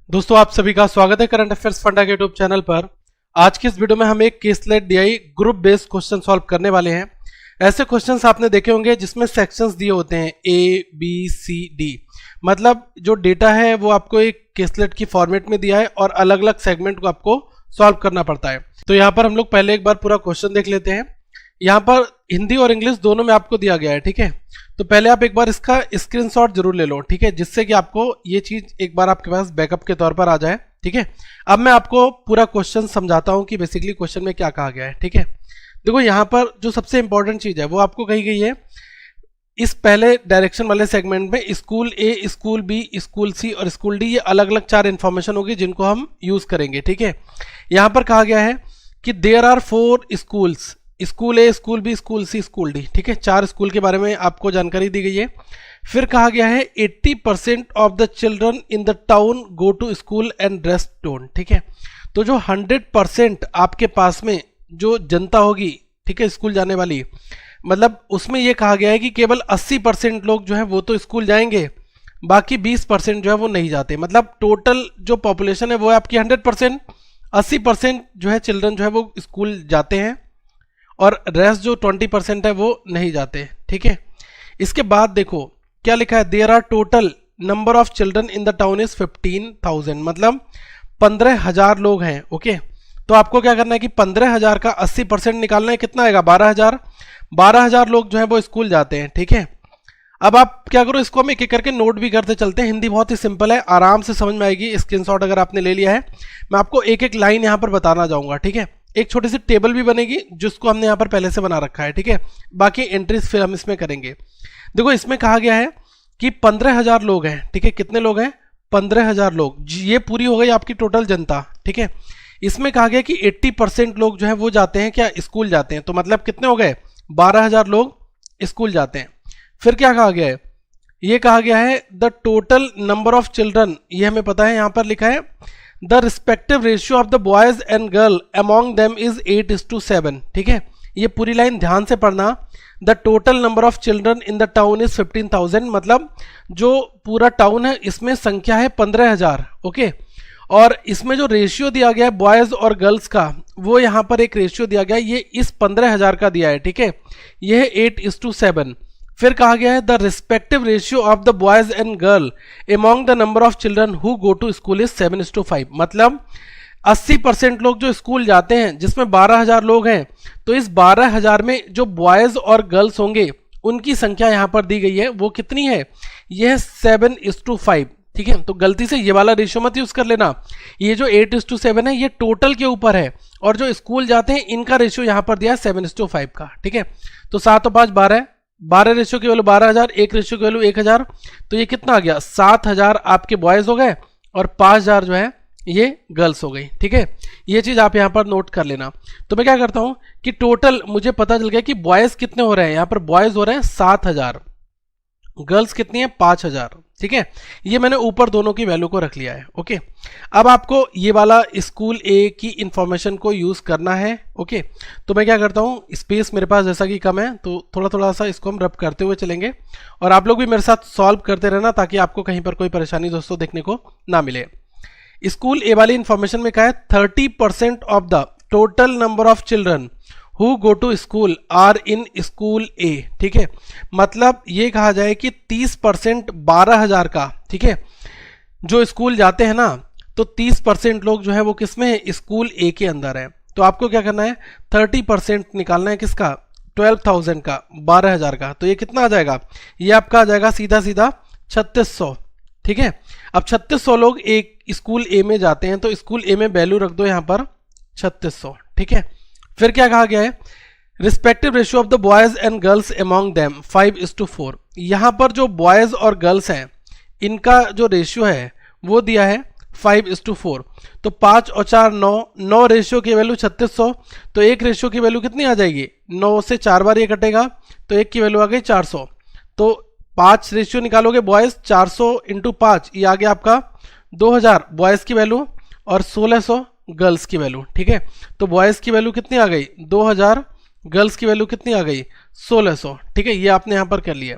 दोस्तों आप सभी का स्वागत है करंट अफेयर्स फंडा के यूट्यूब चैनल पर। आज की इस वीडियो में हम एक caselet DI group based question solve करने वाले हैं। ऐसे क्वेश्चंस आपने देखे होंगे जिसमें सेक्शंस दिए होते हैं ए बी सी डी, मतलब जो डेटा है वो आपको एक केसलेट की फॉर्मेट में दिया है और अलग अलग सेगमेंट को आपको सॉल्व करना पड़ता है। तो यहाँ पर हम लोग पहले एक बार पूरा क्वेश्चन देख लेते हैं। यहाँ पर हिंदी और इंग्लिश दोनों में आपको दिया गया है, ठीक है। तो पहले आप एक बार इसका स्क्रीनशॉट जरूर ले लो, ठीक है, जिससे कि आपको ये चीज एक बार आपके पास बैकअप के तौर पर आ जाए, ठीक है। अब मैं आपको पूरा क्वेश्चन समझाता हूं कि बेसिकली क्वेश्चन में क्या कहा गया है, ठीक है। देखो यहाँ पर जो सबसे इंपॉर्टेंट चीज है वो आपको कही गई है इस पहले डायरेक्शन वाले सेगमेंट में school A, school B, school सी और स्कूल डी, ये अलग अलग चार इंफॉर्मेशन होगी जिनको हम यूज करेंगे, ठीक है। यहाँ पर कहा गया है कि there are 4 schools, school A, school B, school C, school D, ठीक है। 4 स्कूल के बारे में आपको जानकारी दी गई है। फिर कहा गया है 80% of the children in the town go to school and rest don't, ठीक है। तो जो 100% आपके पास में जो जनता होगी, ठीक है, स्कूल जाने वाली, मतलब उसमें यह कहा गया है कि केवल 80% लोग जो है वो तो स्कूल जाएंगे, बाकी 20% जो है वो नहीं जाते। मतलब टोटल जो पॉपुलेशन है वो है आपकी 100%, 80% जो है चिल्ड्रन जो है वो स्कूल जाते हैं और रेस्ट जो 20% है वो नहीं जाते, ठीक है। इसके बाद देखो क्या लिखा है, there are total number of children in the town is 15,000, मतलब 15,000 लोग हैं, ओके। तो आपको क्या करना है कि 15,000 का 80% निकालना है, कितना आएगा 12,000। 12,000 लोग जो है वो स्कूल जाते हैं, ठीक है। अब आप क्या करो, इसको हम एक एक करके नोट भी करते चलते हैं। हिंदी बहुत ही सिंपल है, आराम से समझ में आएगी। स्क्रीनशॉट अगर आपने ले लिया है, मैं आपको एक एक लाइन यहाँ पर बताना जाऊंगा, ठीक है। एक छोटी सी टेबल भी बनेगी जिसको हमने यहाँ पर पहले से बना रखा है, ठीक है। बाकी एंट्रीज फिर हम इसमें करेंगे। देखो इसमें कहा गया है कि 15,000 लोग हैं, ठीक है। कितने लोग हैं? 15,000 लोग। ये पूरी हो गई आपकी टोटल जनता, ठीक है। इसमें कहा गया कि 80% लोग जो है वो जाते हैं क्या, स्कूल जाते हैं। तो मतलब कितने हो गए? 12,000 लोग स्कूल जाते हैं। फिर क्या कहा गया है? ये कहा गया है the total number of children, ये हमें पता है, यहां पर लिखा है the respective ratio of the boys and girl among them is 8:7, ठीक है। ये पूरी लाइन ध्यान से पढ़ना। The total number of children in the town is 15,000, मतलब जो पूरा टाउन है इसमें संख्या है 15,000, ओके। और इसमें जो रेशियो दिया गया है बॉयज और गर्ल्स का, वो यहाँ पर एक रेशियो दिया गया है, ये इस 15,000 का दिया है, ठीक है। ये है 8:7। फिर कहा गया है the respective ratio of the boys and girl among the number of children who go to school is 7:5, मतलब 80% लोग जो स्कूल जाते हैं, जिसमें 12,000 लोग हैं, तो इस 12,000 में जो बॉयज और गर्ल्स होंगे उनकी संख्या यहां पर दी गई है, वो कितनी है? यह है 7:5, ठीक है। तो गलती से ये वाला रेशियो मत यूज कर लेना। ये जो 8:7 है ये टोटल के ऊपर है, और जो स्कूल जाते हैं इनका रेशियो यहां पर दिया है 7:5 का, ठीक है। तो 7 और 5 12, 12 रेशियो की वैल्यू 12,000, 1 रेशियो की वैल्यू 1,000, तो ये कितना आ गया? 7,000 आपके बॉयज हो गए और 5,000 जो है ये गर्ल्स हो गई, ठीक है। ये चीज आप यहां पर नोट कर लेना। तो मैं क्या करता हूं कि टोटल मुझे पता चल गया कि बॉयज कितने हो रहे हैं, यहां पर बॉयज हो रहे हैं 7,000, गर्ल्स कितनी है? 5,000, ठीक है। ये मैंने ऊपर दोनों की वैल्यू को रख लिया है, ओके। अब आपको ये वाला स्कूल ए की इंफॉर्मेशन को यूज करना है, ओके। तो मैं क्या करता हूँ, स्पेस मेरे पास जैसा कि कम है, तो थोड़ा थोड़ा सा इसको हम रब करते हुए चलेंगे, और आप लोग भी मेरे साथ सॉल्व करते रहना ताकि आपको कहीं पर कोई परेशानी दोस्तों देखने को ना मिले। स्कूल ए वाली इंफॉर्मेशन में कहा है 30% of the total number of children who go to school are in school A, ठीक है। मतलब ये कहा जाए कि 30% 12,000 का, ठीक है, जो स्कूल जाते हैं ना, तो 30% लोग जो है वो किसमें है? स्कूल ए के अंदर है। तो आपको क्या करना है? 30% निकालना है किसका? 12,000 का, 12,000 का। तो ये कितना आ जाएगा? ये आपका आ जाएगा सीधा सीधा 3600, ठीक है। अब 3600 लोग एक स्कूल ए में जाते हैं, तो स्कूल ए में वैल्यू रख दो यहां पर 3600, ठीक है। फिर क्या कहा गया है? Respective ratio of the boys and girls among them 5:4। यहां पर जो बॉयज और गर्ल्स हैं इनका जो रेशियो है वो दिया है 5:4। तो 5 और 4 9, 9 रेशियो की वैल्यू 3600, तो एक रेशियो की वैल्यू कितनी आ जाएगी? 9 से 4 बार ये कटेगा, तो एक की वैल्यू आ गई 400। तो 5 रेशियो निकालोगे बॉयज, 400 इंटू 5, ये आ गया आपका 2,000 बॉयज की वैल्यू और 1,600 गर्ल्स की वैल्यू, ठीक है। तो बॉयज की वैल्यू कितनी आ गई? 2,000, गर्ल्स की वैल्यू कितनी आ गई? 1,600, ठीक है। ये आपने यहां पर कर लिया।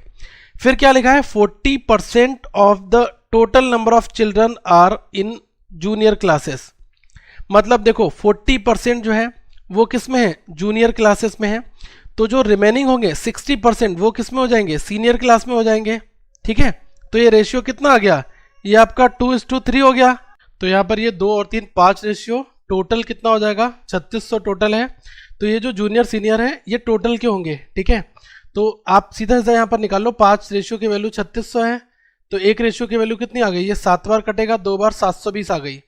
फिर क्या लिखा है? 40% of the total number of children are in junior classes. मतलब देखो 40% जो है वो किस में है, जूनियर क्लासेस में है, तो जो रिमेनिंग होंगे 60% वो किस में हो जाएंगे, सीनियर क्लास में हो जाएंगे। ठीक है, तो ये रेशियो कितना आ गया, ये आपका 2:3 हो गया। तो यहाँ पर ये 2 और 3 5 रेशियो, टोटल कितना हो जाएगा 3600 टोटल है। तो ये जो जूनियर सीनियर है ये टोटल के होंगे। ठीक है, तो आप सीधा सीधा यहाँ पर निकाल लो, 5 रेशियो की वैल्यू 3600 है, तो 1 रेशियो की वैल्यू कितनी आ गई, ये 7 बार कटेगा, 2 बार 720 आ गई।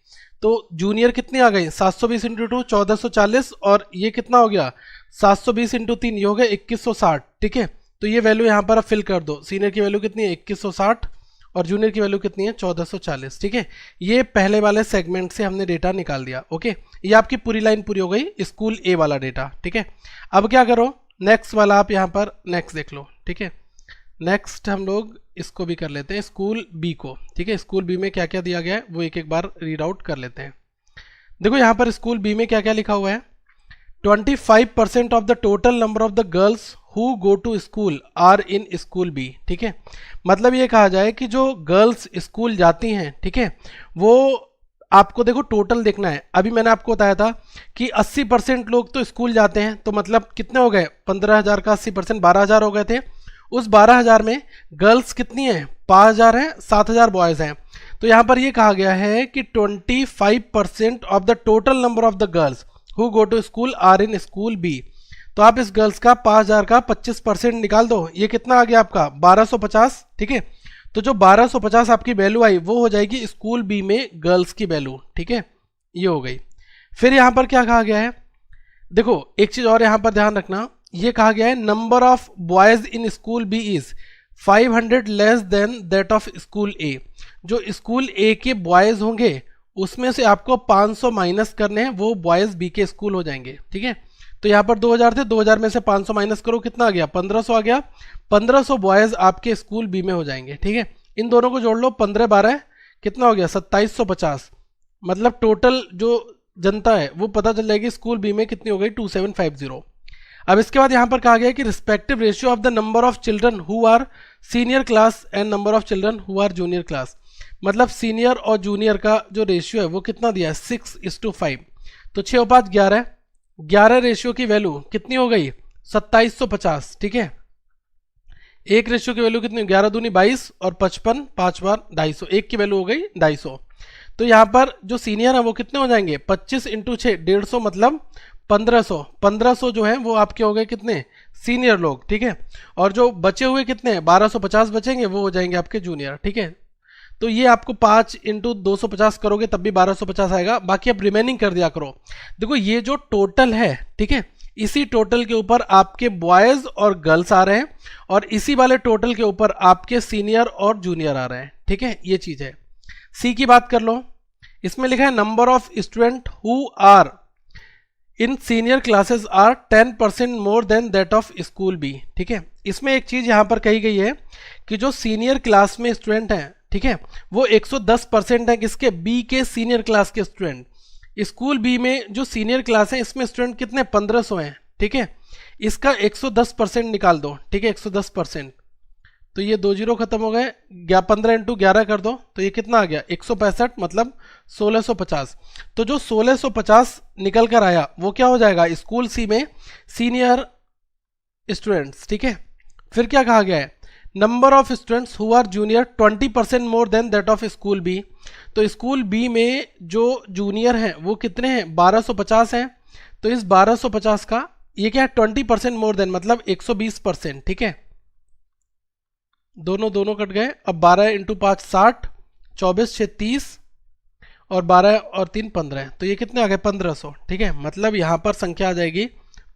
तो जूनियर कितनी आ गई 720 इंटू 2 1440, और ये कितना हो गया 720 इंटू 3 ये हो गया 2160। ठीक है, तो ये वैल्यू यहाँ पर आप फिल कर दो, सीनियर की वैल्यू कितनी है 2160 और जूनियर की वैल्यू कितनी है 1440। ठीक है, ये पहले वाले सेगमेंट से हमने डेटा निकाल दिया। ओके, ये आपकी पूरी लाइन पूरी हो गई, स्कूल ए वाला डेटा। ठीक है, अब क्या करो, नेक्स्ट वाला आप यहाँ पर नेक्स्ट देख लो। ठीक है, नेक्स्ट हम लोग इसको भी कर लेते हैं, स्कूल बी को। ठीक है, स्कूल बी में क्या क्या दिया गया है वो एक एक बार रीड आउट कर लेते हैं। देखो यहाँ पर स्कूल बी में क्या क्या लिखा हुआ है, 25% of the total number of the girls who go to school are in school B. ठीक है, मतलब ये कहा जाए कि जो गर्ल्स स्कूल जाती हैं, ठीक है, वो आपको देखो टोटल देखना है। अभी मैंने आपको बताया था कि 80% लोग तो स्कूल जाते हैं, तो मतलब कितने हो गए 15,000 का 80% 12,000 हो गए थे। उस 12,000 में गर्ल्स कितनी हैं 5,000 हैं, 7,000 बॉयज़ हैं। तो यहाँ पर ये कहा गया है कि 25% of the total number of the girls who go to school are in school B. तो आप इस गर्ल्स का 5,000 का 25% निकाल दो, ये कितना आ गया आपका 1250। ठीक है, तो जो 1250 आपकी वैल्यू आई वो हो जाएगी स्कूल बी में गर्ल्स की वैल्यू। ठीक है, ये हो गई। फिर यहाँ पर क्या कहा गया है, देखो एक चीज और यहाँ पर ध्यान रखना, ये कहा गया है number of boys in school B is 500 less than that of school A. जो स्कूल ए के बॉयज होंगे उसमें से आपको 500 माइनस करने हैं, वो बॉयज बी के स्कूल हो जाएंगे। ठीक है, तो यहाँ पर 2000 थे, 2000 में से 500 माइनस करो, कितना आ गया 1500 आ गया। 1500 बॉयज आपके स्कूल बी में हो जाएंगे। ठीक है, इन दोनों को जोड़ लो, 15 12 कितना हो गया 2750। मतलब टोटल जो जनता है वो पता चल जाएगी स्कूल बी में कितनी हो गई 2750। अब इसके बाद यहाँ पर कहा गया कि respective ratio of the number of children who are senior class and number of children who are junior class. मतलब सीनियर और जूनियर का जो रेशियो है वो कितना दिया है 6:5। तो 6 और 5 11, 11 रेशियो की वैल्यू कितनी हो गई 2750। ठीक है, एक रेशियो की वैल्यू कितनी 11 दूनी 22 और 55 5 बार 250, एक की वैल्यू हो गई 250। तो यहाँ पर जो सीनियर है वो कितने हो जाएंगे 25 इंटू 6 150, मतलब 1500। 1500 जो है वो आपके हो गए कितने सीनियर लोग। ठीक है, और जो बचे हुए कितने हैं 1250 बचेंगे, वो हो जाएंगे आपके जूनियर। ठीक है, तो ये आपको 5 इंटू 250 करोगे तब भी 1250 आएगा, बाकी आप रिमेनिंग कर दिया करो। देखो ये जो टोटल है, ठीक है, इसी टोटल के ऊपर आपके बॉयज और गर्ल्स आ रहे हैं, और इसी वाले टोटल के ऊपर आपके सीनियर और जूनियर आ रहे हैं। ठीक है, ये चीज है। सी की बात कर लो, इसमें लिखा है number of student who are in senior classes are 10% more than that of school B. ठीक है, इसमें एक चीज यहां पर कही गई है कि जो सीनियर क्लास में स्टूडेंट हैं, ठीक है, वो 110% है किसके बी के सीनियर क्लास के स्टूडेंट। स्कूल बी में जो सीनियर क्लास है इसमें स्टूडेंट कितने 1500 हैं। ठीक है, इसका 110% निकाल दो। ठीक है, 110%, तो ये 2 जीरो खत्म हो गए, 15 इंटू 11 कर दो, तो ये कितना आ गया 165, मतलब 1650। तो जो 1650 निकल कर आया वो क्या हो जाएगा स्कूल सी में सीनियर स्टूडेंट्स। ठीक है, फिर क्या कहा गया है number of students who are junior 20% more than that of school B. तो स्कूल बी में जो जूनियर हैं वो कितने हैं 1250 हैं। तो इस 1250 का ये क्या है 20% मोर देन, मतलब 120%। ठीक है, दोनों कट गए। अब 12 इंटू 5 60, 24 6 30 और 12 और 3 15, तो ये कितने आ गए 1500। ठीक है, मतलब यहाँ पर संख्या आ जाएगी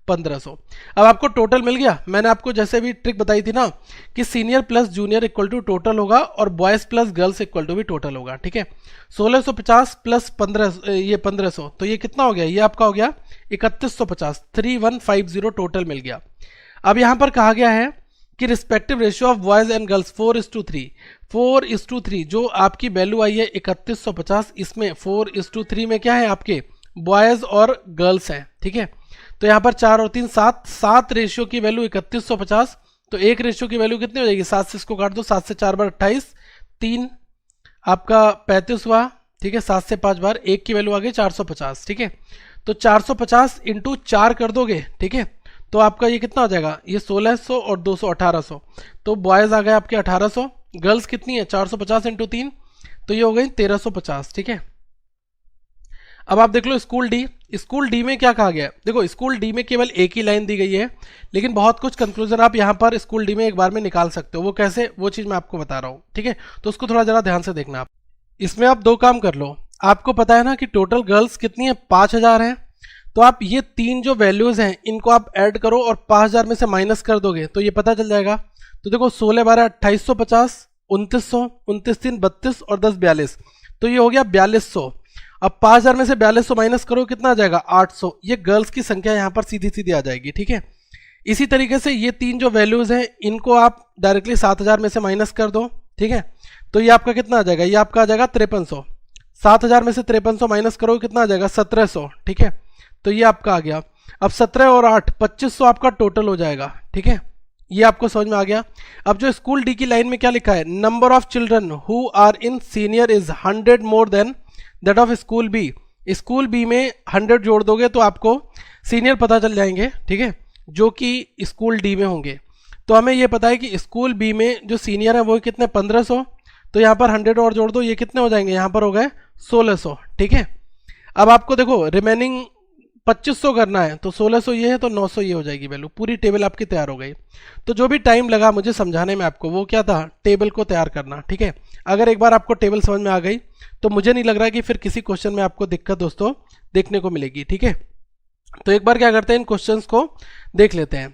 1500। अब आपको टोटल मिल गया। मैंने आपको जैसे भी ट्रिक बताई थी ना कि senior plus junior equal to total होगा और boys plus girls equal to भी टोटल होगा। ठीक है, 1650 प्लस 15 ये 1500, तो ये कितना हो गया, ये आपका हो गया 3150, 3150 टोटल मिल गया। अब यहाँ पर कहा गया है कि respective ratio of boys and girls 4:3, 4:3 जो आपकी वैल्यू आई है 3150, इसमें 4:3 में क्या है आपके बॉयज और गर्ल्स हैं। ठीक है, तो यहाँ पर 4 और 3 7, 7 रेशियो की वैल्यू 3150, तो एक रेशियो की वैल्यू कितनी हो जाएगी 7 से इसको काट दो, 7 से 4 बार 28, 3 आपका 35 हुआ, ठीक है, 7 से 5 बार 1 की वैल्यू आ गई 450, ठीक है। तो 450 इंटू 4 कर दोगे, ठीक है, तो आपका ये कितना हो जाएगा, ये 1600 और 200 1800। तो बॉयज़ आ गए आपके 1800, गर्ल्स कितनी है 450 इंटू 3, तो ये हो गई 1350, ठीक है। अब आप देख लो स्कूल डी, स्कूल डी में क्या कहा गया है, देखो स्कूल डी में केवल एक ही लाइन दी गई है, लेकिन बहुत कुछ कंक्लूजन आप यहाँ पर स्कूल डी में एक बार में निकाल सकते हो। वो कैसे, वो चीज़ मैं आपको बता रहा हूँ, ठीक है। तो उसको थोड़ा जरा ध्यान से देखना आप। इसमें आप दो काम कर लो, आपको पता है ना कि टोटल गर्ल्स कितनी है 5000 है, तो आप ये तीन जो वैल्यूज हैं इनको आप ऐड करो और 5000 में से माइनस कर दोगे तो ये पता चल जाएगा। तो देखो 16 12 2850, 2900, 29 3 32 और 10 42, तो ये हो गया 4200। अब 5000 में से 4200 माइनस करो कितना आ जाएगा 800। ये गर्ल्स की संख्या यहाँ पर सीधी सीधी आ जाएगी, ठीक है। इसी तरीके से ये तीन जो वैल्यूज हैं इनको आप डायरेक्टली 7000 में से माइनस कर दो, ठीक है। तो ये आपका कितना आ जाएगा, ये आपका आ जाएगा 5300। 7000 में से 5300 माइनस करो कितना आ जाएगा 1700, ठीक है। तो ये आपका आ गया। अब 17 और 8 2500 आपका टोटल हो जाएगा, ठीक है। ये आपको समझ में आ गया। अब जो स्कूल डी की लाइन में क्या लिखा है, number of children who are in senior is 100 more than that of school B. School B में 100 जोड़ दोगे तो आपको सीनियर पता चल जाएंगे, ठीक है, जो कि स्कूल डी में होंगे। तो हमें ये पता है कि स्कूल बी में जो सीनियर है वो कितने 1500, तो यहाँ पर 100 और जोड़ दो, ये कितने हो जाएंगे, यहाँ पर हो गए 1600, ठीक है। अब आपको देखो रिमेनिंग 2500 करना है, तो 1600 ये है तो 900 ये हो जाएगी वैल्यू। पूरी टेबल आपकी तैयार हो गई। तो जो भी टाइम लगा मुझे समझाने में आपको, वो क्या था, टेबल को तैयार करना, ठीक है। अगर एक बार आपको टेबल समझ में आ गई तो मुझे नहीं लग रहा है कि फिर किसी क्वेश्चन में आपको दिक्कत दोस्तों देखने को मिलेगी, ठीक है। तो एक बार क्या करते हैं, इन क्वेश्चंस को देख लेते हैं।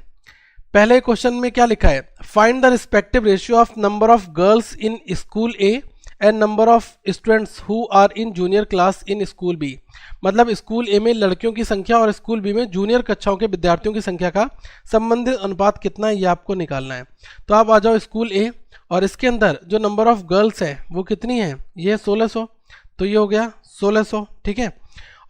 पहले क्वेश्चन में क्या लिखा है, find the respective ratio of number of girls in school A and number of students who are in junior class in school B. मतलब स्कूल ए में लड़कियों की संख्या और स्कूल बी में जूनियर कक्षाओं के विद्यार्थियों की संख्या का संबंधित अनुपात कितना है, ये आपको निकालना है। तो आप आ जाओ स्कूल ए, और इसके अंदर जो नंबर ऑफ गर्ल्स है वो कितनी है, ये 1600, तो ये हो गया 1600, ठीक है।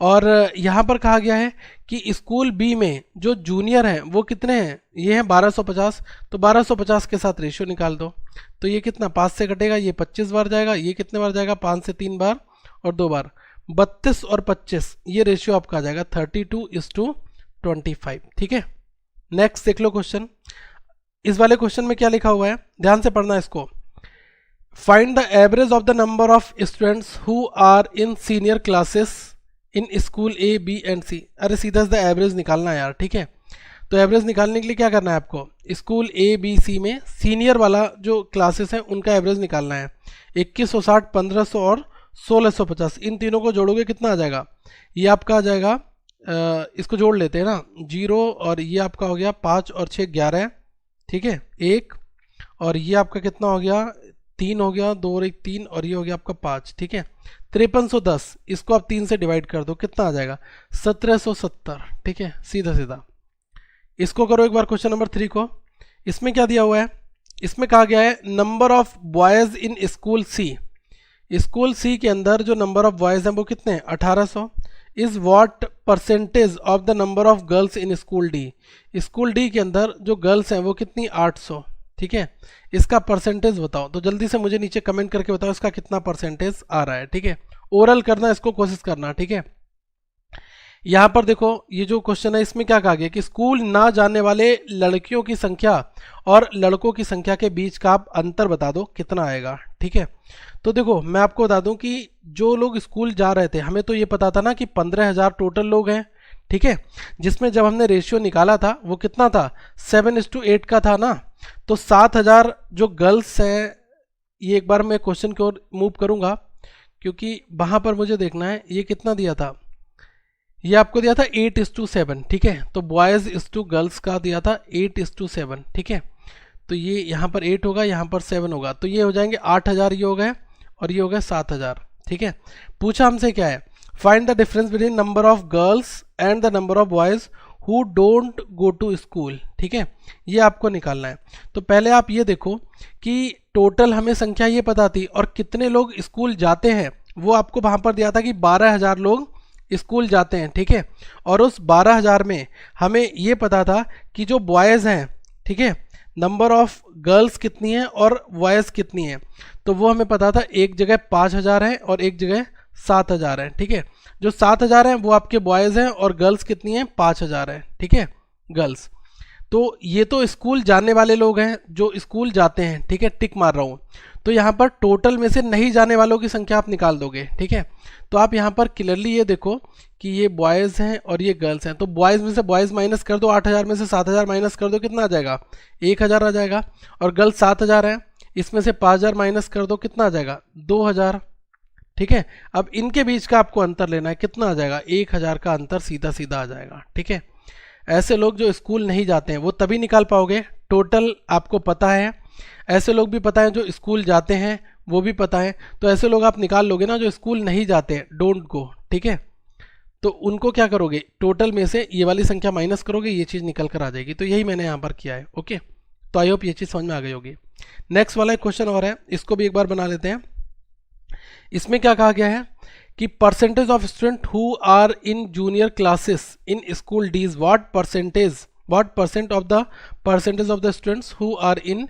और यहाँ पर कहा गया है कि स्कूल बी में जो जूनियर हैं वो कितने हैं, ये हैं 1250, तो 1250 के साथ रेशियो निकाल दो। तो ये कितना 5 से कटेगा, ये 25 बार जाएगा, ये कितने बार जाएगा 5 से 3 बार और 2 बार, 32 और 25, ये रेशियो आपका आ जाएगा 32:25, ठीक है। नेक्स्ट देख लो क्वेश्चन। इस वाले क्वेश्चन में क्या लिखा हुआ है, ध्यान से पढ़ना इसको। Find the average of the number of students who are in senior classes in school A B and C. अरे सीधा सीधा एवरेज निकालना है यार, ठीक है। तो एवरेज निकालने के लिए क्या करना है आपको, स्कूल ए बी सी में सीनियर वाला जो क्लासेस हैं उनका एवरेज निकालना है। 2160, 1500 और 1650, इन तीनों को जोड़ोगे कितना आ जाएगा, ये आपका आ जाएगा, इसको जोड़ लेते हैं ना, 0 और ये आपका हो गया 5 और 6 11, ठीक है, 1, और ये आपका कितना हो गया 3 हो गया, 2 और 1 3, और ये हो गया आपका 5, ठीक है। 5310, इसको आप 3 से डिवाइड कर दो कितना आ जाएगा 1770, ठीक है, सीधा सीधा। इसको करो एक बार क्वेश्चन नंबर 3 को। इसमें क्या दिया हुआ है, इसमें कहा गया है number of boys in school C. School C के अंदर जो नंबर ऑफ बॉयज हैं वो कितने हैं 1800। Is what percentage of the number of girls in school D. School D के अंदर जो गर्ल्स हैं वो कितनी 800, ठीक है। इसका परसेंटेज बताओ, तो जल्दी से मुझे नीचे कमेंट करके बताओ इसका कितना परसेंटेज आ रहा है, ठीक है। ओरल करना, इसको कोशिश करना, ठीक है। यहाँ पर देखो ये जो क्वेश्चन है इसमें क्या कहा गया कि स्कूल ना जाने वाले लड़कियों की संख्या और लड़कों की संख्या के बीच का आप अंतर बता दो कितना आएगा, ठीक है। तो देखो मैं आपको बता दूं कि जो लोग स्कूल जा रहे थे, हमें तो ये पता था ना कि 15000 टोटल लोग हैं, ठीक है, जिसमें जब हमने रेशियो निकाला था वो कितना था 7:8 का था ना। तो 7000 जो गर्ल्स हैं, ये एक बार मैं क्वेश्चन की ओर मूव करूंगा क्योंकि वहां पर मुझे देखना है ये कितना दिया था, ये आपको दिया था 8:7, ठीक है। तो बॉयज इस टू गर्ल्स का दिया था 8:7, ठीक है। तो ये यहाँ पर 8 होगा, यहाँ पर 7 होगा, तो ये हो जाएंगे 8000, ये हो गए, और ये हो गए 7000, ठीक है। पूछा हमसे क्या है, find the difference between number of girls and the number of boys who don't go to school, ठीक है, ये आपको निकालना है। तो पहले आप ये देखो कि टोटल हमें संख्या ये पता थी और कितने लोग स्कूल जाते हैं वो आपको वहाँ पर दिया था कि 12000 लोग स्कूल जाते हैं, ठीक है। और उस 12000 में हमें ये पता था कि जो बॉयज़ हैं, ठीक है, नंबर ऑफ गर्ल्स कितनी है और बॉयज़ कितनी है, तो वो हमें पता था एक जगह 5000 है और एक जगह 7,000 हैं, ठीक है। जो 7,000 हैं वो आपके बॉयज़ हैं और गर्ल्स कितनी हैं, 5,000 हैं, ठीक है, गर्ल्स। तो ये तो स्कूल जाने वाले लोग हैं जो स्कूल जाते हैं, ठीक है, टिक मार रहा हूँ। तो यहाँ पर टोटल में से नहीं जाने वालों की संख्या आप निकाल दोगे, ठीक है। तो आप यहाँ पर क्लियरली ये देखो कि ये बॉयज़ हैं और ये गर्ल्स हैं, तो बॉयज़ में से बॉयज़ माइनस कर दो, 8,000 में से 7,000 माइनस कर दो, कितना आ जाएगा, 1,000 आ जाएगा। और गर्ल्स 7,000 हैं, इसमें से 5,000 माइनस कर दो, कितना आ जाएगा, 2,000, ठीक है। अब इनके बीच का आपको अंतर लेना है, कितना आ जाएगा, 1,000 का अंतर सीधा सीधा आ जाएगा, ठीक है। ऐसे लोग जो स्कूल नहीं जाते हैं वो तभी निकाल पाओगे, टोटल आपको पता है। ऐसे लोग भी पता है जो स्कूल जाते हैं, वो भी पता है। तो ऐसे लोग आप निकाल लोगे ना जो स्कूल नहीं जाते हैं, डोंट गो, ठीक है। तो उनको क्या करोगे, टोटल में से ये वाली संख्या माइनस करोगे, ये चीज़ निकल कर आ जाएगी। तो यही मैंने यहाँ पर किया है, ओके। तो आई होप ये चीज़ समझ में आ गई होगी। नेक्स्ट वाला एक क्वेश्चन और है, इसको भी एक बार बना लेते हैं। इसमें क्या कहा गया है कि percentage of student who are in junior classes in school D is what percent of the percentage of the students who are in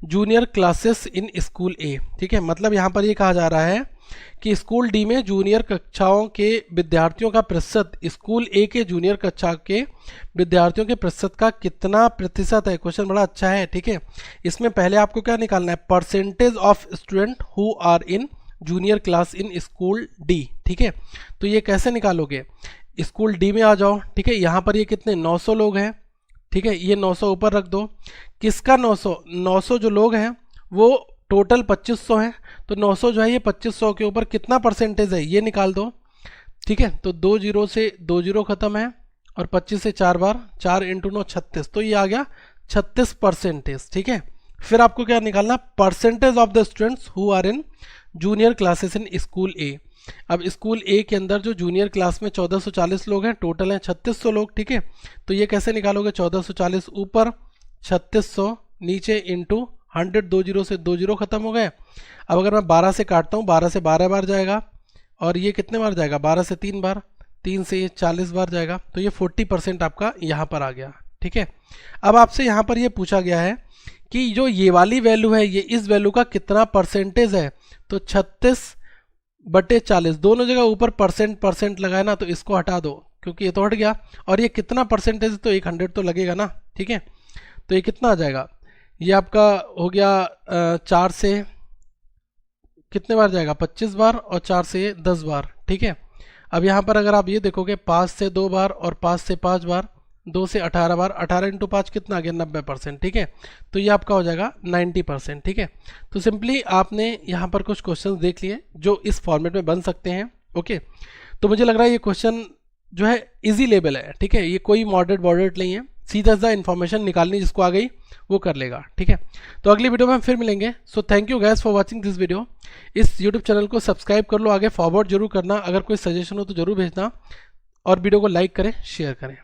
junior classes in school A, ठीक है। मतलब यहाँ पर ये कहा जा रहा है कि स्कूल डी में जूनियर कक्षाओं के विद्यार्थियों का प्रतिशत स्कूल ए के जूनियर कक्षा के विद्यार्थियों के प्रतिशत का कितना प्रतिशत है। क्वेश्चन बड़ा अच्छा है, ठीक है। इसमें पहले आपको क्या निकालना है, percentage of student who are in junior class in school D, ठीक है। तो ये कैसे निकालोगे, स्कूल डी में आ जाओ, ठीक है। यहाँ पर ये कितने 900 लोग हैं, ठीक है। ये 900 ऊपर रख दो, किसका 900 जो लोग हैं वो टोटल 2500 है। तो 900 जो है ये 2500 के ऊपर कितना परसेंटेज है ये निकाल दो, ठीक है। तो 2 जीरो से 2 जीरो खत्म है और 25 से 4 बार, 4 इंटू 9 36, तो ये आ गया 36%, ठीक है। फिर आपको क्या निकालना, percentage of the students who are in junior classes in school A. अब स्कूल ए के अंदर जो जूनियर क्लास में 1440 लोग हैं, टोटल हैं 3600 लोग, ठीक है। तो ये कैसे निकालोगे, 1440 ऊपर 3600 नीचे इंटू 100, 2 जीरो से 2 जीरो खत्म हो गए। अब अगर मैं 12 से काटता हूँ, 12 से 12 बार जाएगा और ये कितने बार जाएगा, 12 से 3 बार, 3 से ये 40 बार जाएगा। तो ये 40% आपका यहाँ पर आ गया, ठीक है। अब आपसे यहाँ पर ये पूछा गया है कि जो ये वाली वैल्यू है ये इस वैल्यू का कितना परसेंटेज है। तो 36/40 दोनों जगह ऊपर परसेंट लगाए ना, तो इसको हटा दो क्योंकि ये तो हट गया। और ये कितना परसेंटेज, तो 100 तो लगेगा ना, ठीक है। तो ये कितना आ जाएगा, ये आपका हो गया 4 से कितने बार जाएगा, 25 बार और 4 से 10 बार, ठीक है। अब यहाँ पर अगर आप ये देखोगे 5 से 2 बार और 5 से 5 बार, 2 से 18 बार, 18 इंटू 5 कितना आ गया, 90%, ठीक है। तो ये आपका हो जाएगा 90%, ठीक है। तो सिंपली आपने यहाँ पर कुछ क्वेश्चंस देख लिए जो इस फॉर्मेट में बन सकते हैं, ओके। तो मुझे लग रहा है ये क्वेश्चन जो है इजी लेवल है, ठीक है। ये कोई मॉडरेट नहीं है, सीधा सा इन्फॉर्मेशन निकालनी जिसको आ गई वो कर लेगा, ठीक है। तो अगली वीडियो में हम फिर मिलेंगे। So thank you guys for watching this video. इस यूट्यूब चैनल को सब्सक्राइब कर लो, आगे फॉरवर्ड जरूर करना, अगर कोई सजेशन हो तो जरूर भेजना और वीडियो को लाइक करें, शेयर करें।